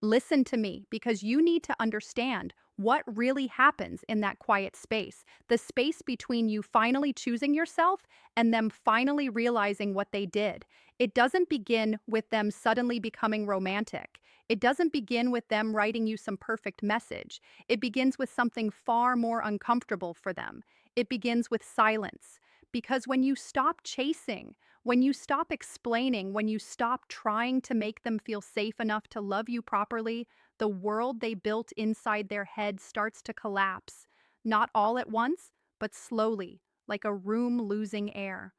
Listen to me because you need to understand what really happens in that quiet space, the space between you finally choosing yourself and them finally realizing what they did. It doesn't begin with them suddenly becoming romantic. It doesn't begin with them writing you some perfect message. It begins with something far more uncomfortable for them. It begins with silence. Because when you stop chasing, when you stop explaining, when you stop trying to make them feel safe enough to love you properly, the world they built inside their head starts to collapse. Not all at once, but slowly, like a room losing air.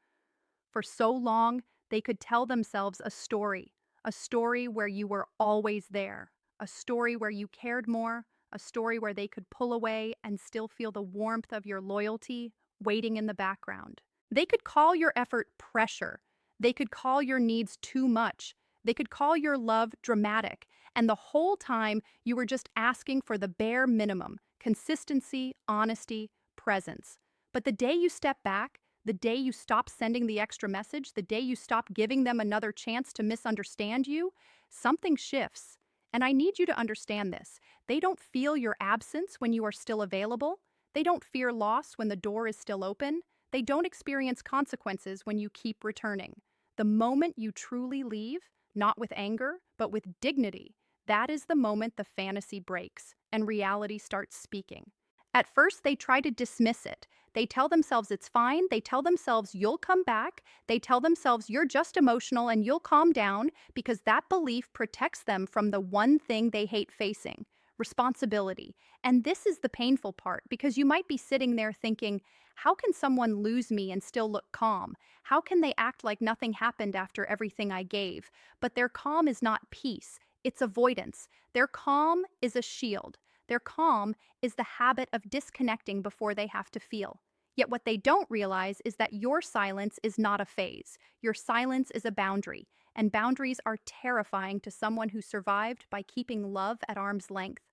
For so long, they could tell themselves a story where you were always there, a story where you cared more, a story where they could pull away and still feel the warmth of your loyalty waiting in the background. They could call your effort pressure. They could call your needs too much. They could call your love dramatic. And the whole time, you were just asking for the bare minimum: consistency, honesty, presence. But the day you step back, the day you stop sending the extra message, the day you stop giving them another chance to misunderstand you, something shifts. And I need you to understand this. They don't feel your absence when you are still available. They don't fear loss when the door is still open. They don't experience consequences when you keep returning. The moment you truly leave, not with anger, but with dignity, that is the moment the fantasy breaks and reality starts speaking. At first, they try to dismiss it. They tell themselves it's fine. They tell themselves you'll come back. They tell themselves you're just emotional and you'll calm down because that belief protects them from the one thing they hate facing: responsibility. And this is the painful part because you might be sitting there thinking, how can someone lose me and still look calm? How can they act like nothing happened after everything I gave? But their calm is not peace, it's avoidance. Their calm is a shield. Their calm is the habit of disconnecting before they have to feel. Yet what they don't realize is that your silence is not a phase. Your silence is a boundary, and boundaries are terrifying to someone who survived by keeping love at arm's length.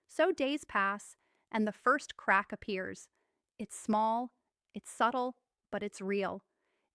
So days pass, and the first crack appears. It's small, it's subtle, but it's real.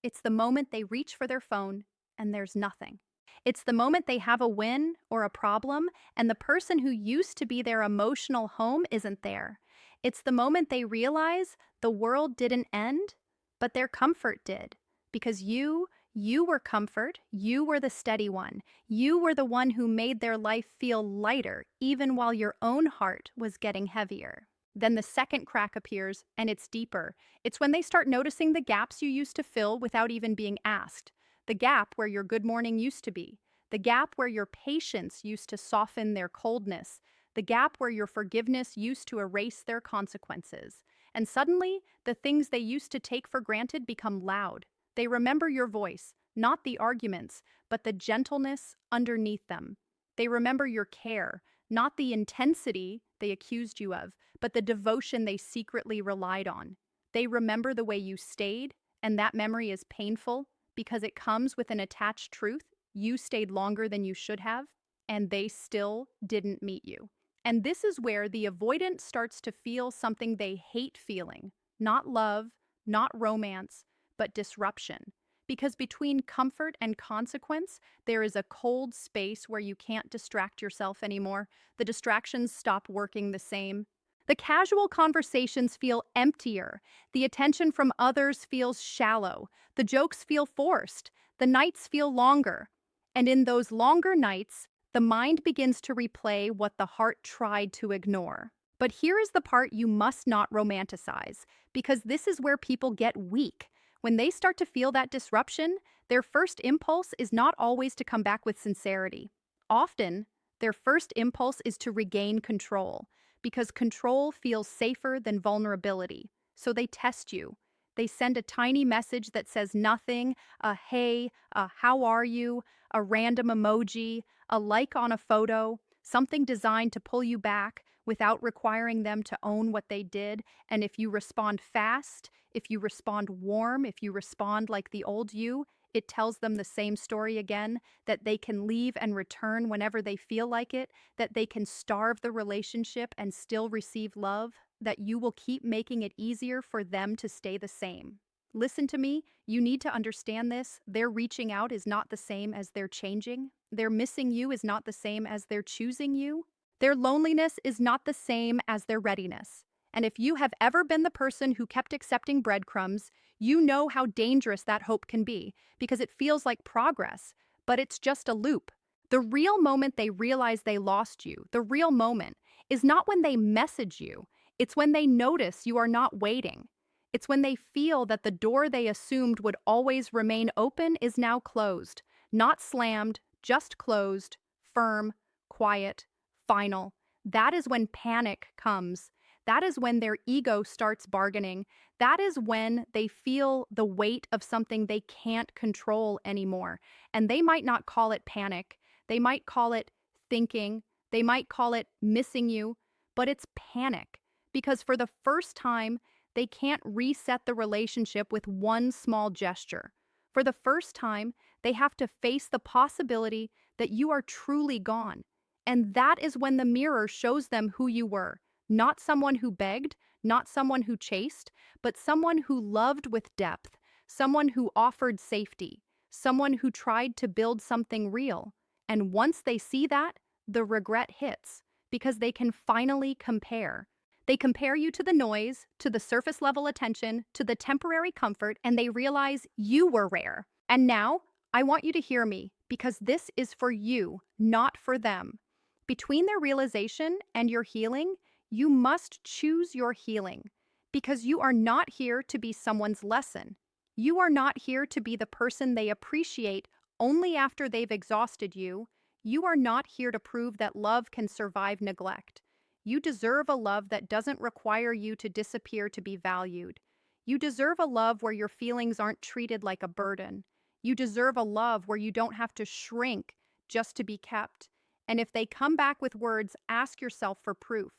It's the moment they reach for their phone, and there's nothing. It's the moment they have a win or a problem, and the person who used to be their emotional home isn't there. It's the moment they realize the world didn't end, but their comfort did. Because you were comfort, you were the steady one. You were the one who made their life feel lighter, even while your own heart was getting heavier. Then the second crack appears, and it's deeper. It's when they start noticing the gaps you used to fill without even being asked. The gap where your good morning used to be. The gap where your patience used to soften their coldness. The gap where your forgiveness used to erase their consequences. And suddenly, the things they used to take for granted become loud. They remember your voice, not the arguments, but the gentleness underneath them. They remember your care, not the intensity they accused you of, but the devotion they secretly relied on. They remember the way you stayed, and that memory is painful because it comes with an attached truth. You stayed longer than you should have, and they still didn't meet you. And this is where the avoidant starts to feel something they hate feeling: not love, not romance, but disruption. Because between comfort and consequence, there is a cold space where you can't distract yourself anymore. The distractions stop working the same. The casual conversations feel emptier. The attention from others feels shallow. The jokes feel forced. The nights feel longer. And in those longer nights, the mind begins to replay what the heart tried to ignore. But here is the part you must not romanticize, because this is where people get weak. When they start to feel that disruption, their first impulse is not always to come back with sincerity. Often, their first impulse is to regain control, because control feels safer than vulnerability. So they test you. They send a tiny message that says nothing: a hey, a how are you, a random emoji, a like on a photo, something designed to pull you back without requiring them to own what they did. And if you respond fast, if you respond warm, if you respond like the old you, it tells them the same story again: that they can leave and return whenever they feel like it, that they can starve the relationship and still receive love, that you will keep making it easier for them to stay the same. Listen to me, you need to understand this. Their reaching out is not the same as their changing. Their missing you is not the same as their choosing you. Their loneliness is not the same as their readiness. And if you have ever been the person who kept accepting breadcrumbs, you know how dangerous that hope can be because it feels like progress, but it's just a loop. The real moment they realize they lost you, the real moment, is not when they message you. It's when they notice you are not waiting. It's when they feel that the door they assumed would always remain open is now closed. Not slammed, just closed, firm, quiet, final. That is when panic comes. That is when their ego starts bargaining. That is when they feel the weight of something they can't control anymore. And they might not call it panic. They might call it thinking. They might call it missing you. But it's panic. Because for the first time, they can't reset the relationship with one small gesture. For the first time, they have to face the possibility that you are truly gone. And that is when the mirror shows them who you were. Not someone who begged, not someone who chased, but someone who loved with depth, someone who offered safety, someone who tried to build something real. And once they see that, the regret hits because they can finally compare. They compare you to the noise, to the surface level attention, to the temporary comfort, and they realize you were rare. And now, I want you to hear me because this is for you, not for them. Between their realization and your healing, you must choose your healing because you are not here to be someone's lesson. You are not here to be the person they appreciate only after they've exhausted you. You are not here to prove that love can survive neglect. You deserve a love that doesn't require you to disappear to be valued. You deserve a love where your feelings aren't treated like a burden. You deserve a love where you don't have to shrink just to be kept. And if they come back with words, ask yourself for proof.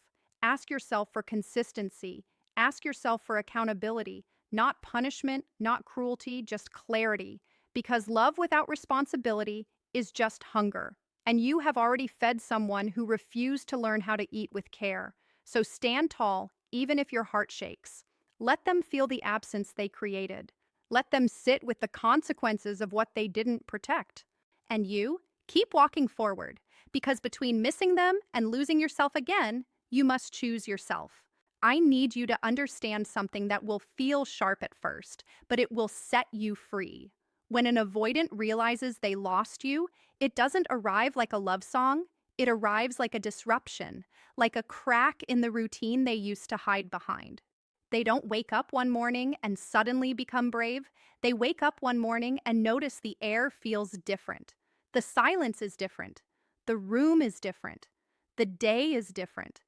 Ask yourself for consistency. Ask yourself for accountability. Not punishment, not cruelty, just clarity. Because love without responsibility is just hunger. And you have already fed someone who refused to learn how to eat with care. So stand tall, even if your heart shakes. Let them feel the absence they created. Let them sit with the consequences of what they didn't protect. And you, keep walking forward, because between missing them and losing yourself again, you must choose yourself. I need you to understand something that will feel sharp at first, but it will set you free. When an avoidant realizes they lost you, it doesn't arrive like a love song. It arrives like a disruption, like a crack in the routine they used to hide behind. They don't wake up one morning and suddenly become brave. They wake up one morning and notice the air feels different. The silence is different. The room is different. The day is different.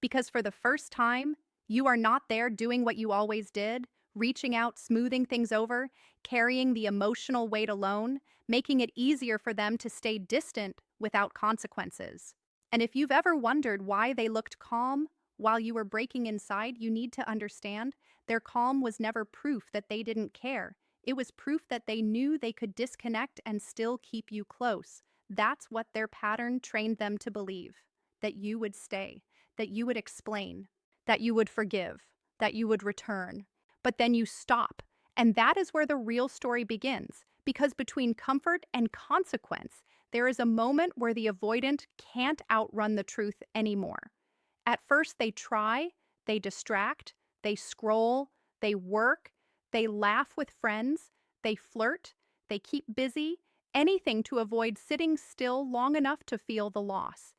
Because for the first time, you are not there doing what you always did, reaching out, smoothing things over, carrying the emotional weight alone, making it easier for them to stay distant without consequences. And if you've ever wondered why they looked calm while you were breaking inside, you need to understand their calm was never proof that they didn't care. It was proof that they knew they could disconnect and still keep you close. That's what their pattern trained them to believe, that you would stay, that you would explain, that you would forgive, that you would return. But then you stop, and that is where the real story begins, because between comfort and consequence, there is a moment where the avoidant can't outrun the truth anymore. At first, they try, they distract, they scroll, they work, they laugh with friends, they flirt, they keep busy, anything to avoid sitting still long enough to feel the loss.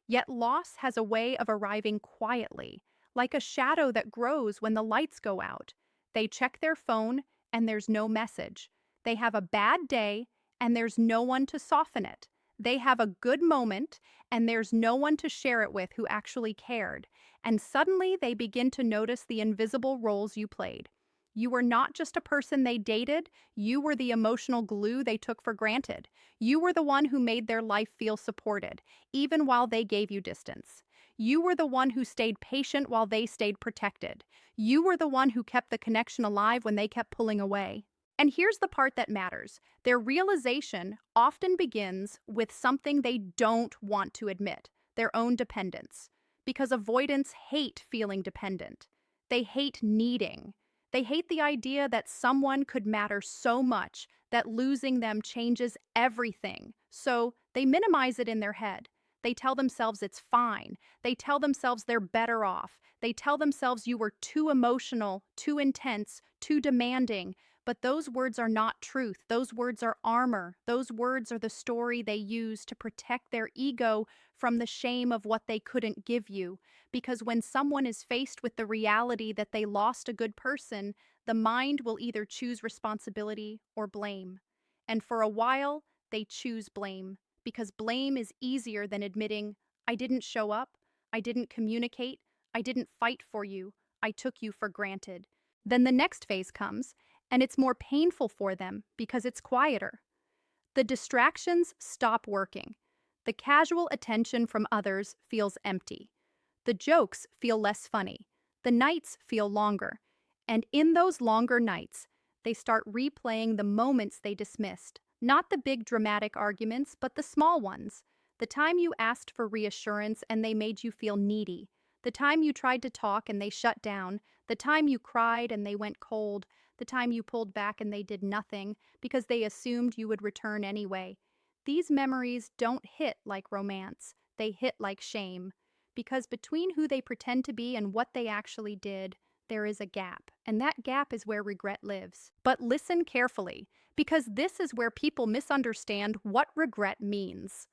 Yet loss has a way of arriving quietly, like a shadow that grows when the lights go out. They check their phone and there's no message. They have a bad day and there's no one to soften it. They have a good moment and there's no one to share it with who actually cared. And suddenly they begin to notice the invisible roles you played. You were not just a person they dated, you were the emotional glue they took for granted. You were the one who made their life feel supported, even while they gave you distance. You were the one who stayed patient while they stayed protected. You were the one who kept the connection alive when they kept pulling away. And here's the part that matters. Their realization often begins with something they don't want to admit, their own dependence. Because avoidants hate feeling dependent. They hate needing. They hate the idea that someone could matter so much that losing them changes everything. So they minimize it in their head. They tell themselves it's fine. They tell themselves they're better off. They tell themselves you were too emotional, too intense, too demanding. But those words are not truth. Those words are armor. Those words are the story they use to protect their ego from the shame of what they couldn't give you. Because when someone is faced with the reality that they lost a good person, the mind will either choose responsibility or blame. And for a while, they choose blame because blame is easier than admitting, I didn't show up, I didn't communicate, I didn't fight for you, I took you for granted. Then the next phase comes, and it's more painful for them because it's quieter. The distractions stop working. The casual attention from others feels empty. The jokes feel less funny. The nights feel longer. And in those longer nights, they start replaying the moments they dismissed. Not the big dramatic arguments, but the small ones. The time you asked for reassurance and they made you feel needy. The time you tried to talk and they shut down. The time you cried and they went cold. The time you pulled back and they did nothing because they assumed you would return anyway. These memories don't hit like romance. They hit like shame. Because between who they pretend to be and what they actually did, there is a gap, and that gap is where regret lives. But listen carefully, because this is where people misunderstand what regret means.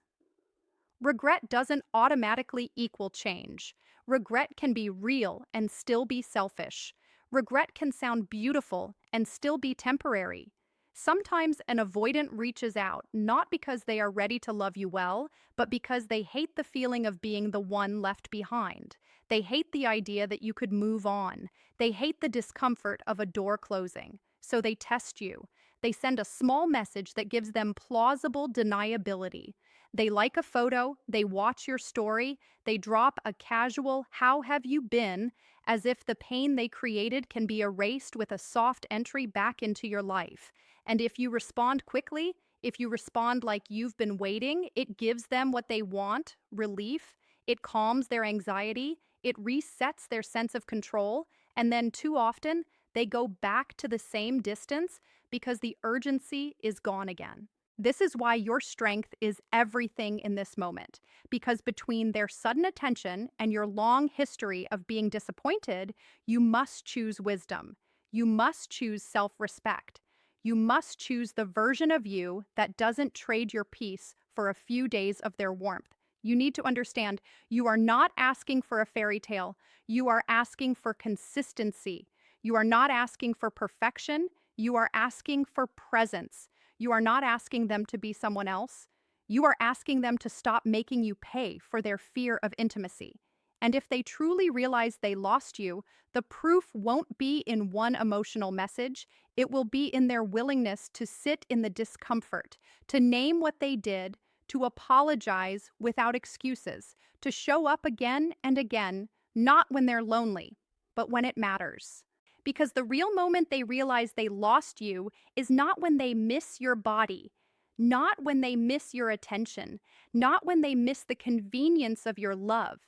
Regret doesn't automatically equal change. Regret can be real and still be selfish. Regret can sound beautiful and still be temporary. Sometimes an avoidant reaches out, not because they are ready to love you well, but because they hate the feeling of being the one left behind. They hate the idea that you could move on. They hate the discomfort of a door closing. So they test you. They send a small message that gives them plausible deniability. They like a photo, they watch your story, they drop a casual, "How have you been?" as if the pain they created can be erased with a soft entry back into your life. And if you respond quickly, if you respond like you've been waiting, it gives them what they want, relief. It calms their anxiety. It resets their sense of control. And then too often, they go back to the same distance because the urgency is gone again. This is why your strength is everything in this moment, because between their sudden attention and your long history of being disappointed, you must choose wisdom. You must choose self-respect. You must choose the version of you that doesn't trade your peace for a few days of their warmth. You need to understand, you are not asking for a fairy tale. You are asking for consistency. You are not asking for perfection. You are asking for presence. You are not asking them to be someone else. You are asking them to stop making you pay for their fear of intimacy. And if they truly realize they lost you, the proof won't be in one emotional message. It will be in their willingness to sit in the discomfort, to name what they did, to apologize without excuses, to show up again and again, not when they're lonely, but when it matters. Because the real moment they realize they lost you is not when they miss your body, not when they miss your attention, not when they miss the convenience of your love.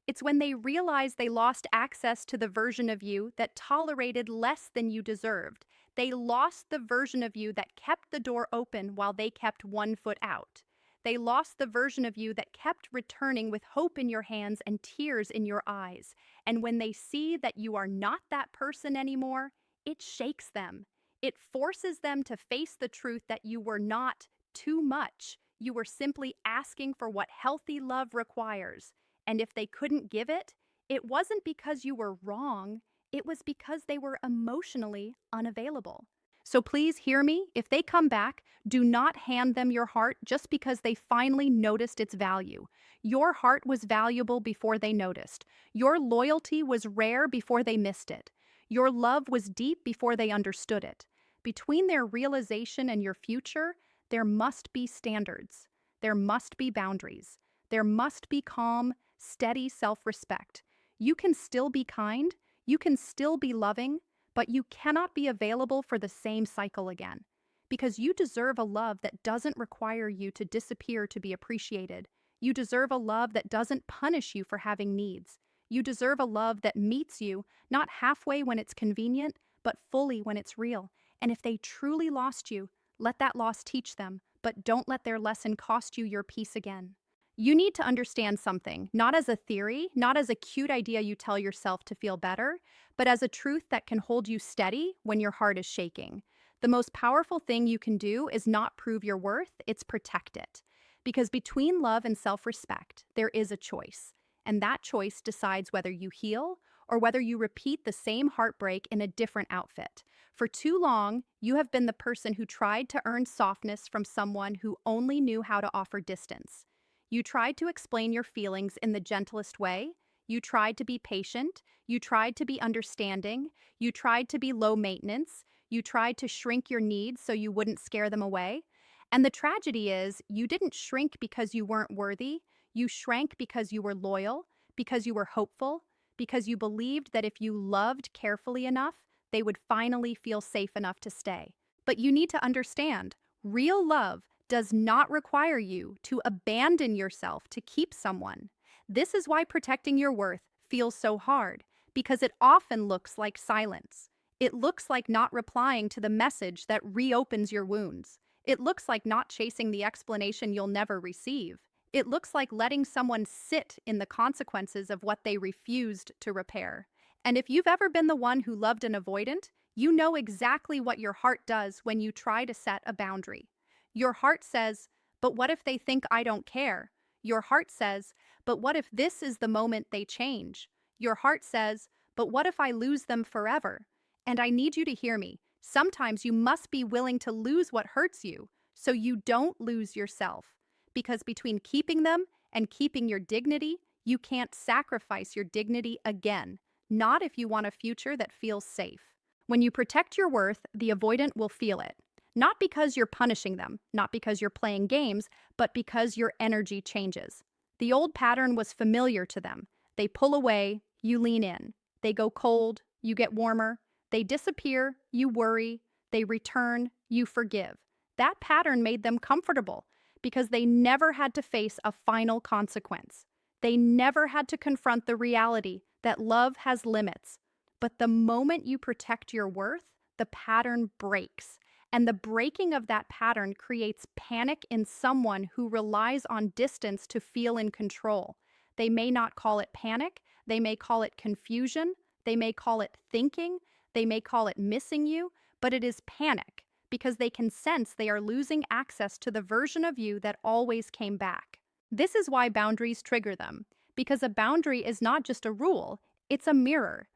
It's when they realize they lost access to the version of you that tolerated less than you deserved. They lost the version of you that kept the door open while they kept one foot out. They lost the version of you that kept returning with hope in your hands and tears in your eyes. And when they see that you are not that person anymore, it shakes them. It forces them to face the truth that you were not too much. You were simply asking for what healthy love requires. And if they couldn't give it, it wasn't because you were wrong. It was because they were emotionally unavailable. So please hear me. If they come back, do not hand them your heart just because they finally noticed its value. Your heart was valuable before they noticed. Your loyalty was rare before they missed it. Your love was deep before they understood it. Between their realization and your future, there must be standards. There must be boundaries. There must be calm, steady self-respect. You can still be kind. You can still be loving. But you cannot be available for the same cycle again, because you deserve a love that doesn't require you to disappear to be appreciated. You deserve a love that doesn't punish you for having needs. You deserve a love that meets you not halfway when it's convenient, but fully when it's real. And if they truly lost you, let that loss teach them, but don't let their lesson cost you your peace again. You need to understand something, not as a theory, not as a cute idea you tell yourself to feel better, but as a truth that can hold you steady when your heart is shaking. The most powerful thing you can do is not prove your worth, it's protect it. Because between love and self respect, there is a choice. And that choice decides whether you heal or whether you repeat the same heartbreak in a different outfit. For too long, you have been the person who tried to earn softness from someone who only knew how to offer distance. You tried to explain your feelings in the gentlest way. You tried to be patient. You tried to be understanding. You tried to be low maintenance. You tried to shrink your needs so you wouldn't scare them away. And the tragedy is, you didn't shrink because you weren't worthy. You shrank because you were loyal, because you were hopeful, because you believed that if you loved carefully enough, they would finally feel safe enough to stay. But you need to understand, real love does not require you to abandon yourself to keep someone. This is why protecting your worth feels so hard, because it often looks like silence. It looks like not replying to the message that reopens your wounds. It looks like not chasing the explanation you'll never receive. It looks like letting someone sit in the consequences of what they refused to repair. And if you've ever been the one who loved an avoidant, you know exactly what your heart does when you try to set a boundary. Your heart says, but what if they think I don't care? Your heart says, but what if this is the moment they change? Your heart says, but what if I lose them forever? And I need you to hear me. Sometimes you must be willing to lose what hurts you so you don't lose yourself. Because between keeping them and keeping your dignity, you can't sacrifice your dignity again, not if you want a future that feels safe. When you protect your worth, the avoidant will feel it. Not because you're punishing them, not because you're playing games, but because your energy changes. The old pattern was familiar to them. They pull away, you lean in. They go cold, you get warmer. They disappear, you worry. They return, you forgive. That pattern made them comfortable because they never had to face a final consequence. They never had to confront the reality that love has limits. But the moment you protect your worth, the pattern breaks. And the breaking of that pattern creates panic in someone who relies on distance to feel in control. They may not call it panic, they may call it confusion, they may call it thinking, they may call it missing you, but it is panic because they can sense they are losing access to the version of you that always came back. This is why boundaries trigger them, because a boundary is not just a rule, it's a mirror.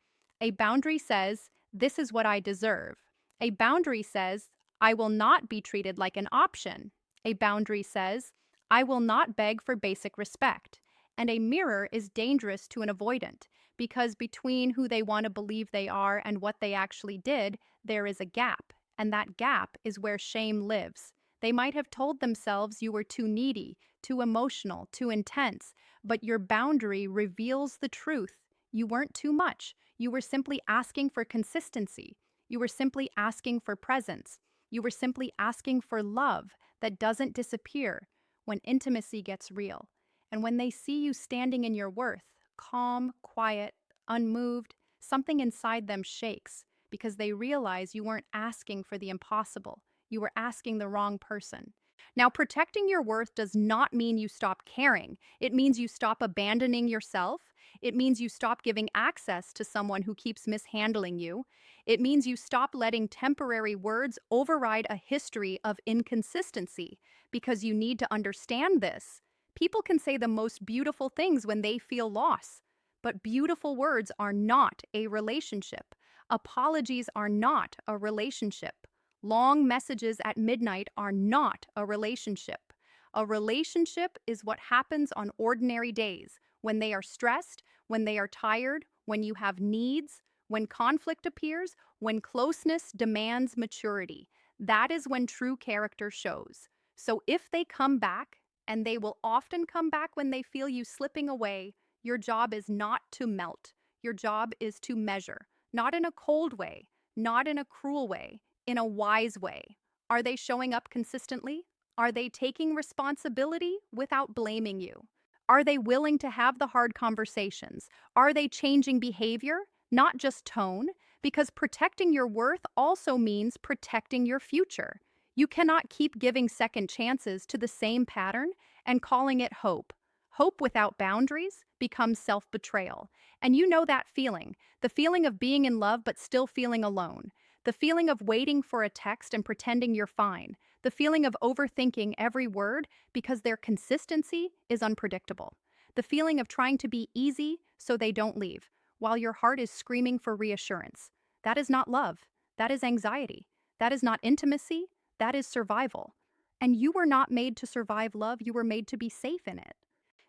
A boundary says, this is what I deserve. A boundary says, I will not be treated like an option. A boundary says, I will not beg for basic respect. And a mirror is dangerous to an avoidant because between who they want to believe they are and what they actually did, there is a gap. And that gap is where shame lives. They might have told themselves you were too needy, too emotional, too intense, but your boundary reveals the truth. You weren't too much. You were simply asking for consistency. You were simply asking for presence. You were simply asking for love that doesn't disappear when intimacy gets real. And when they see you standing in your worth, calm, quiet, unmoved, something inside them shakes because they realize you weren't asking for the impossible. You were asking the wrong person. Now, protecting your worth does not mean you stop caring. It means you stop abandoning yourself. It means you stop giving access to someone who keeps mishandling you. It means you stop letting temporary words override a history of inconsistency because you need to understand this. People can say the most beautiful things when they feel loss, but beautiful words are not a relationship. Apologies are not a relationship. Long messages at midnight are not a relationship. A relationship is what happens on ordinary days, when they are stressed, when they are tired, when you have needs, when conflict appears, when closeness demands maturity. That is when true character shows. So if they come back, and they will often come back when they feel you slipping away, your job is not to melt. Your job is to measure, not in a cold way, not in a cruel way, in a wise way. Are they showing up consistently? Are they taking responsibility without blaming you? Are they willing to have the hard conversations? Are they changing behavior, not just tone? because protecting your worth also means protecting your future. You cannot keep giving second chances to the same pattern and calling it hope. Hope without boundaries becomes self betrayal. And you know that feeling, the feeling of being in love but still feeling alone, the feeling of waiting for a text and pretending you're fine, the feeling of overthinking every word because their consistency is unpredictable, the feeling of trying to be easy so they don't leave, while your heart is screaming for reassurance. That is not love. That is anxiety. That is not intimacy. That is survival. And you were not made to survive love, you were made to be safe in it.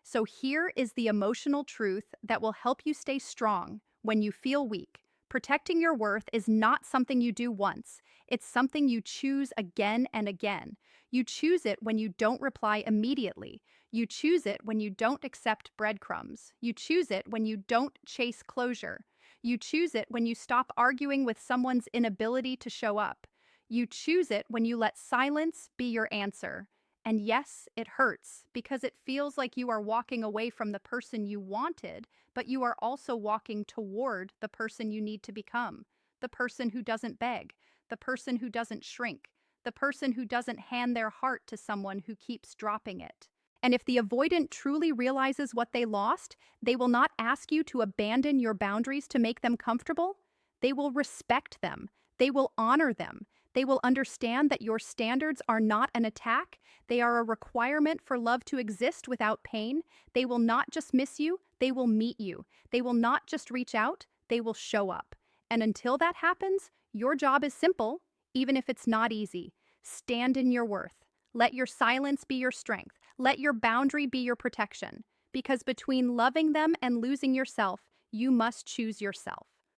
So here is the emotional truth that will help you stay strong when you feel weak. Protecting your worth is not something you do once. It's something you choose again and again. You choose it when you don't reply immediately. You choose it when you don't accept breadcrumbs. You choose it when you don't chase closure. You choose it when you stop arguing with someone's inability to show up. You choose it when you let silence be your answer. And yes, it hurts because it feels like you are walking away from the person you wanted, but you are also walking toward the person you need to become. The person who doesn't beg, the person who doesn't shrink, the person who doesn't hand their heart to someone who keeps dropping it. And if the avoidant truly realizes what they lost, they will not ask you to abandon your boundaries to make them comfortable. They will respect them. They will honor them. They will understand that your standards are not an attack. They are a requirement for love to exist without pain. They will not just miss you, they will meet you. They will not just reach out, they will show up. And until that happens, your job is simple, even if it's not easy. Stand in your worth. Let your silence be your strength. Let your boundary be your protection. Because between loving them and losing yourself, you must choose yourself.